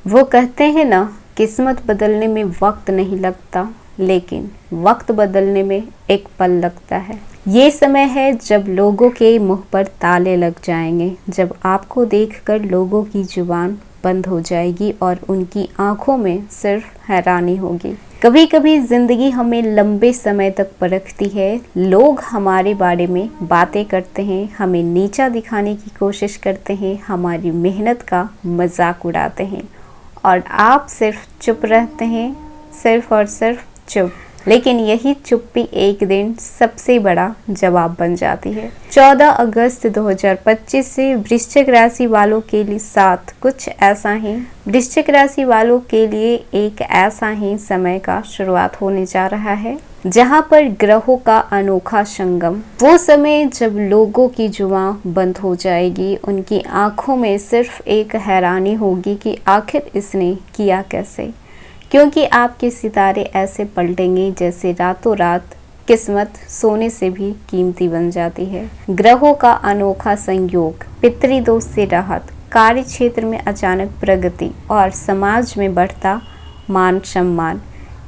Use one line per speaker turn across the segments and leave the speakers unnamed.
वो कहते हैं ना, किस्मत बदलने में वक्त नहीं लगता, लेकिन वक्त बदलने में एक पल लगता है। ये समय है जब लोगों के मुंह पर ताले लग जाएंगे, जब आपको देखकर लोगों की जुबान बंद हो जाएगी और उनकी आंखों में सिर्फ हैरानी होगी। कभी कभी जिंदगी हमें लंबे समय तक परखती है। लोग हमारे बारे में बातें करते हैं, हमें नीचा दिखाने की कोशिश करते हैं, हमारी मेहनत का मजाक उड़ाते हैं और आप सिर्फ चुप रहते हैं, सिर्फ और सिर्फ चुप। लेकिन यही चुप्पी एक दिन सबसे बड़ा जवाब बन जाती है। 14 अगस्त 2025 से वृश्चिक राशि वालों के लिए साथ कुछ ऐसा ही वृश्चिक राशि वालों के लिए एक ऐसा ही समय का शुरुआत होने जा रहा है, जहां पर ग्रहों का अनोखा संगम। वो समय जब लोगों की जुबान बंद हो जाएगी, उनकी आंखों में सिर्फ एक हैरानी होगी कि आखिर इसने किया कैसे। क्योंकि आपके सितारे ऐसे पलटेंगे जैसे रातों रात किस्मत सोने से भी कीमती बन जाती है। ग्रहों का अनोखा संयोग, पितृदोष से राहत, कार्य क्षेत्र में अचानक प्रगति और समाज में बढ़ता मान सम्मान,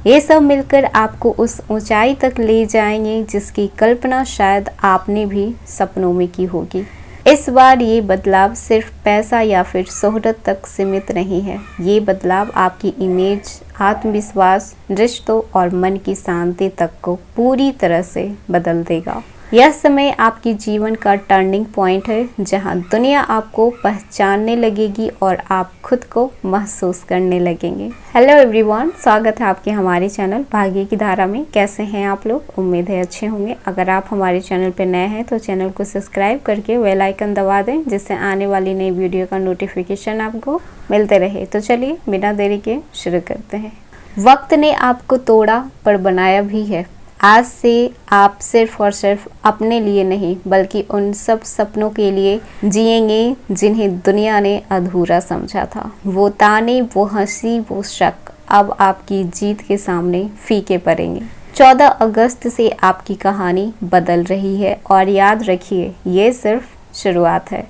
ये सब मिलकर आपको उस ऊंचाई तक ले जाएंगे जिसकी कल्पना शायद आपने भी सपनों में की होगी। इस बार ये बदलाव सिर्फ पैसा या फिर शोहरत तक सीमित नहीं है। ये बदलाव आपकी इमेज, आत्मविश्वास, रिश्तों और मन की शांति तक को पूरी तरह से बदल देगा। यह समय आपके जीवन का टर्निंग पॉइंट है, जहां दुनिया आपको पहचानने लगेगी और आप खुद को महसूस करने लगेंगे। हेलो एवरीवन, स्वागत है आपके हमारे चैनल भाग्य की धारा में। कैसे हैं आप लोग? उम्मीद है अच्छे होंगे। अगर आप हमारे चैनल पर नए हैं तो चैनल को सब्सक्राइब करके बेल आइकन दबा दें, जिससे आने वाली नई वीडियो का नोटिफिकेशन आपको मिलते रहे। तो चलिए बिना देरी के शुरू करते हैं। वक्त ने आपको तोड़ा पर बनाया भी है। आज से आप सिर्फ और सिर्फ अपने लिए नहीं, बल्कि उन सब सपनों के लिए जिएंगे जिन्हें दुनिया ने अधूरा समझा था। वो ताने, वो हंसी, वो शक अब आपकी जीत के सामने फीके पड़ेंगे। 14 अगस्त से आपकी कहानी बदल रही है और याद रखिए, ये सिर्फ शुरुआत है।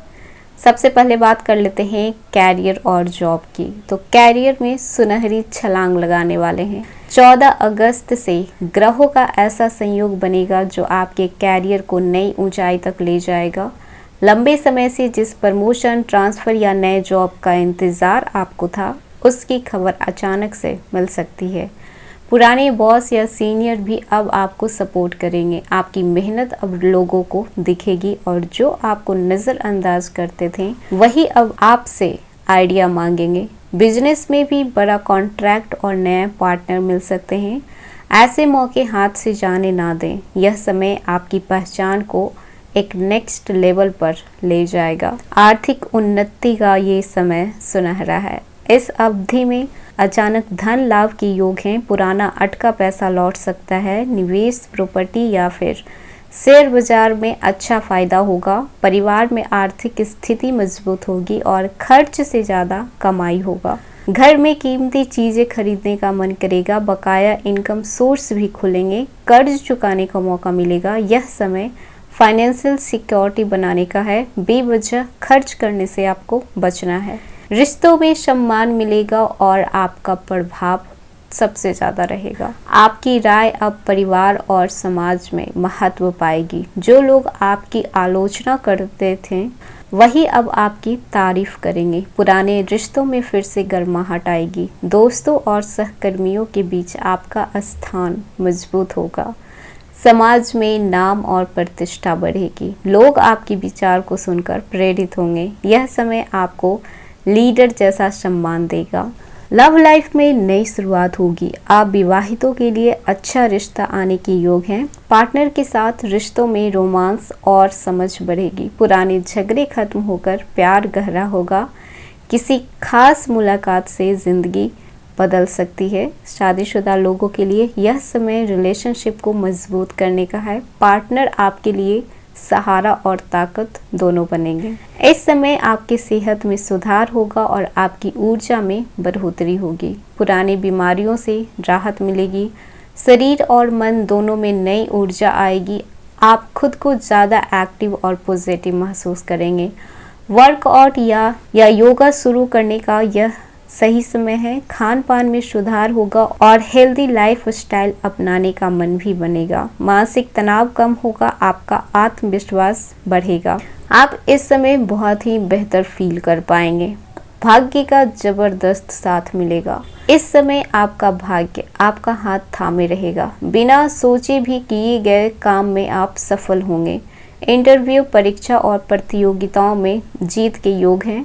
सबसे पहले बात कर लेते हैं कैरियर और जॉब की। तो कैरियर में सुनहरी छलांग लगाने वाले हैं। 14 अगस्त से ग्रहों का ऐसा संयोग बनेगा जो आपके कैरियर को नई ऊंचाई तक ले जाएगा। लंबे समय से जिस प्रमोशन, ट्रांसफ़र या नए जॉब का इंतज़ार आपको था, उसकी खबर अचानक से मिल सकती है। पुराने बॉस या सीनियर भी अब आपको सपोर्ट करेंगे। आपकी मेहनत अब लोगों को दिखेगी और जो आपको नज़रअंदाज करते थे वही अब आपसे आइडिया मांगेंगे। बिजनेस में भी बड़ा कॉन्ट्रैक्ट और नए पार्टनर मिल सकते हैं। ऐसे मौके हाथ से जाने ना दें। यह समय आपकी पहचान को एक नेक्स्ट लेवल पर ले जाएगा। आर्थिक उन्नति का ये समय सुनहरा है। इस अवधि में अचानक धन लाभ के योग हैं। पुराना अटका पैसा लौट सकता है। निवेश, प्रॉपर्टी या फिर शेयर बाजार में अच्छा फायदा होगा। परिवार में आर्थिक स्थिति मजबूत होगी और खर्च से ज़्यादा कमाई होगा। घर में कीमती चीज़ें खरीदने का मन करेगा। बकाया इनकम सोर्स भी खुलेंगे। कर्ज चुकाने का मौका मिलेगा। यह समय फाइनेंशियल सिक्योरिटी बनाने का है। बेवजह खर्च करने से आपको बचना है। रिश्तों में सम्मान मिलेगा और आपका प्रभाव सबसे ज़्यादा रहेगा। आपकी राय अब परिवार और समाज में महत्व पाएगी। जो लोग आपकी आलोचना करते थे वही अब आपकी तारीफ करेंगे। पुराने रिश्तों में फिर से गर्माहट आएगी। दोस्तों और सहकर्मियों के बीच आपका स्थान मजबूत होगा। समाज में नाम और प्रतिष्ठा बढ़ेगी। लोग आपके विचार को सुनकर प्रेरित होंगे। यह समय आपको लीडर जैसा सम्मान देगा। लव लाइफ में नई शुरुआत होगी। आप विवाहितों के लिए अच्छा रिश्ता आने के योग हैं। पार्टनर के साथ रिश्तों में रोमांस और समझ बढ़ेगी। पुराने झगड़े खत्म होकर प्यार गहरा होगा। किसी खास मुलाकात से जिंदगी बदल सकती है। शादीशुदा लोगों के लिए यह समय रिलेशनशिप को मजबूत करने का है। पार्टनर आपके लिए सहारा और ताकत दोनों बनेंगे। इस समय आपकी सेहत में सुधार होगा और आपकी ऊर्जा में बढ़ोतरी होगी। पुरानी बीमारियों से राहत मिलेगी। शरीर और मन दोनों में नई ऊर्जा आएगी। आप खुद को ज़्यादा एक्टिव और पॉजिटिव महसूस करेंगे। वर्कआउट या योगा शुरू करने का यह सही समय है, खान पान में सुधार होगा और हेल्दी लाइफ स्टाइल अपनाने का मन भी बनेगा। मानसिक तनाव कम होगा, आपका आत्मविश्वास बढ़ेगा। आप इस समय बहुत ही बेहतर फील कर पाएंगे। भाग्य का जबरदस्त साथ मिलेगा। इस समय आपका भाग्य आपका हाथ थामे रहेगा। बिना सोचे भी किए गए काम में आप सफल होंगे। इंटरव्यू, परीक्षा और प्रतियोगिताओं में जीत के योग हैं।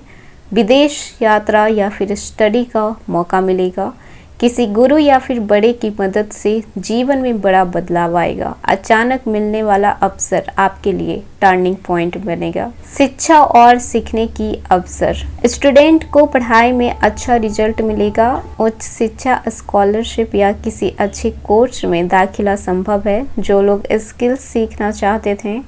विदेश यात्रा या फिर स्टडी का मौका मिलेगा। किसी गुरु या फिर बड़े की मदद से जीवन में बड़ा बदलाव आएगा। अचानक मिलने वाला अवसर आपके लिए टर्निंग पॉइंट बनेगा। शिक्षा और सीखने की अवसर, स्टूडेंट को पढ़ाई में अच्छा रिजल्ट मिलेगा। उच्च शिक्षा, स्कॉलरशिप या किसी अच्छे कोर्स में दाखिला संभव है। जो लोग स्किल्स सीखना चाहते थे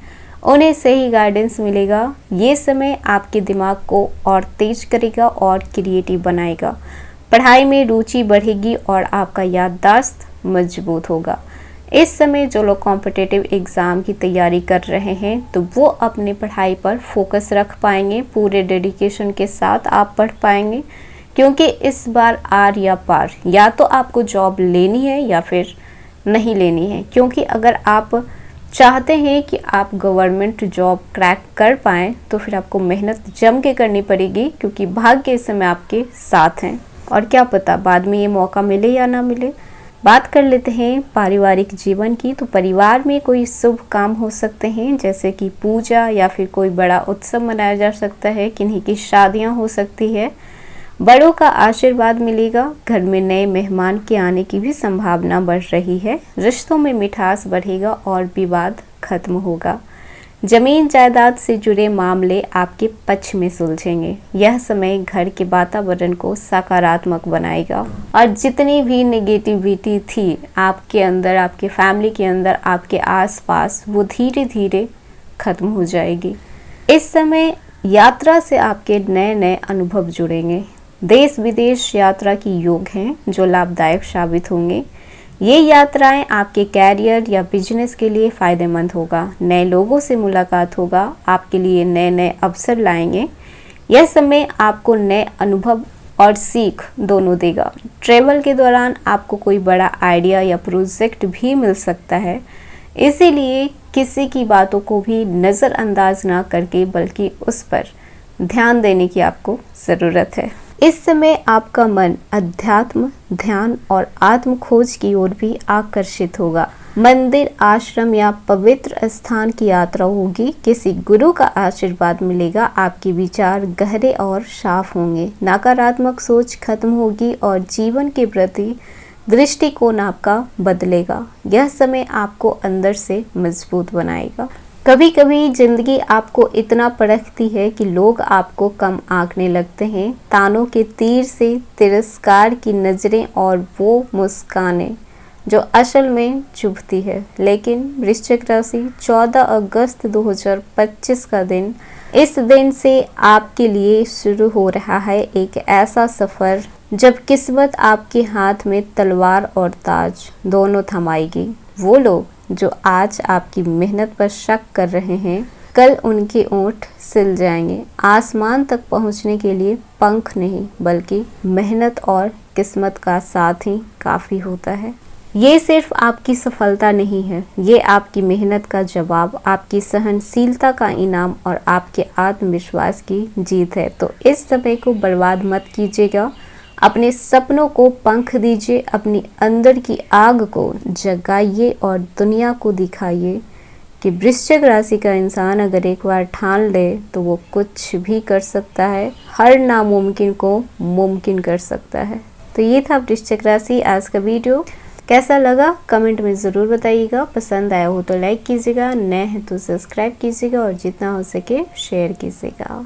उन्हें सही गाइडेंस मिलेगा। ये समय आपके दिमाग को और तेज करेगा और क्रिएटिव बनाएगा। पढ़ाई में रुचि बढ़ेगी और आपका याददाश्त मजबूत होगा। इस समय जो लोग कॉम्पिटिटिव एग्ज़ाम की तैयारी कर रहे हैं तो वो अपने पढ़ाई पर फोकस रख पाएंगे। पूरे डेडिकेशन के साथ आप पढ़ पाएंगे, क्योंकि इस बार आर या पार, या तो आपको जॉब लेनी है या फिर नहीं लेनी है। क्योंकि अगर आप चाहते हैं कि आप गवर्नमेंट जॉब क्रैक कर पाएँ तो फिर आपको मेहनत जम के करनी पड़ेगी, क्योंकि भाग्य इस समय आपके साथ हैं। और क्या पता बाद में ये मौका मिले या ना मिले। बात कर लेते हैं पारिवारिक जीवन की। तो परिवार में कोई शुभ काम हो सकते हैं, जैसे कि पूजा या फिर कोई बड़ा उत्सव मनाया जा सकता है। किन्हीं की शादियां हो सकती है। बड़ों का आशीर्वाद मिलेगा। घर में नए मेहमान के आने की भी संभावना बढ़ रही है। रिश्तों में मिठास बढ़ेगा और विवाद खत्म होगा। जमीन जायदाद से जुड़े मामले आपके पक्ष में सुलझेंगे। यह समय घर के वातावरण को सकारात्मक बनाएगा और जितनी भी नेगेटिविटी थी आपके अंदर, आपके फैमिली के अंदर, आपके आसपास, वो धीरे धीरे खत्म हो जाएगी। इस समय यात्रा से आपके नए नए अनुभव जुड़ेंगे। देश विदेश यात्रा की योग हैं जो लाभदायक साबित होंगे। ये यात्राएं आपके कैरियर या बिजनेस के लिए फ़ायदेमंद होगा। नए लोगों से मुलाकात होगा, आपके लिए नए नए अवसर लाएंगे। यह समय आपको नए अनुभव और सीख दोनों देगा। ट्रैवल के दौरान आपको कोई बड़ा आइडिया या प्रोजेक्ट भी मिल सकता है, इसीलिए किसी की बातों को भी नज़रअंदाज ना करके बल्कि उस पर ध्यान देने की आपको ज़रूरत है। इस समय आपका मन अध्यात्म, ध्यान और आत्म खोज की ओर भी आकर्षित होगा। मंदिर, आश्रम या पवित्र स्थान की यात्रा होगी। किसी गुरु का आशीर्वाद मिलेगा। आपके विचार गहरे और साफ होंगे। नकारात्मक सोच खत्म होगी और जीवन के प्रति दृष्टिकोण आपका बदलेगा। यह समय आपको अंदर से मजबूत बनाएगा। कभी कभी जिंदगी आपको इतना परखती है कि लोग आपको कम आंकने लगते हैं। तानों के तीर से, तिरस्कार की नज़रें और वो मुस्कानें जो असल में चुभती है। लेकिन वृश्चिक राशि, 14 अगस्त 2025 का दिन, इस दिन से आपके लिए शुरू हो रहा है एक ऐसा सफ़र जब किस्मत आपके हाथ में तलवार और ताज दोनों थमाएगी। वो लोग जो आज आपकी मेहनत पर शक कर रहे हैं, कल उनके ओंठ सिल जाएंगे। आसमान तक पहुंचने के लिए पंख नहीं बल्कि मेहनत और किस्मत का साथ ही काफ़ी होता है। ये सिर्फ आपकी सफलता नहीं है, ये आपकी मेहनत का जवाब, आपकी सहनशीलता का इनाम और आपके आत्मविश्वास की जीत है। तो इस समय को बर्बाद मत कीजिएगा। अपने सपनों को पंख दीजिए, अपनी अंदर की आग को जगाइए और दुनिया को दिखाइए कि वृश्चिक राशि का इंसान अगर एक बार ठान ले तो वो कुछ भी कर सकता है। हर नामुमकिन को मुमकिन कर सकता है। तो ये था वृश्चिक राशि आज का वीडियो। कैसा लगा कमेंट में ज़रूर बताइएगा। पसंद आया हो तो लाइक कीजिएगा, नए हैं तो सब्सक्राइब कीजिएगा और जितना हो सके शेयर कीजिएगा।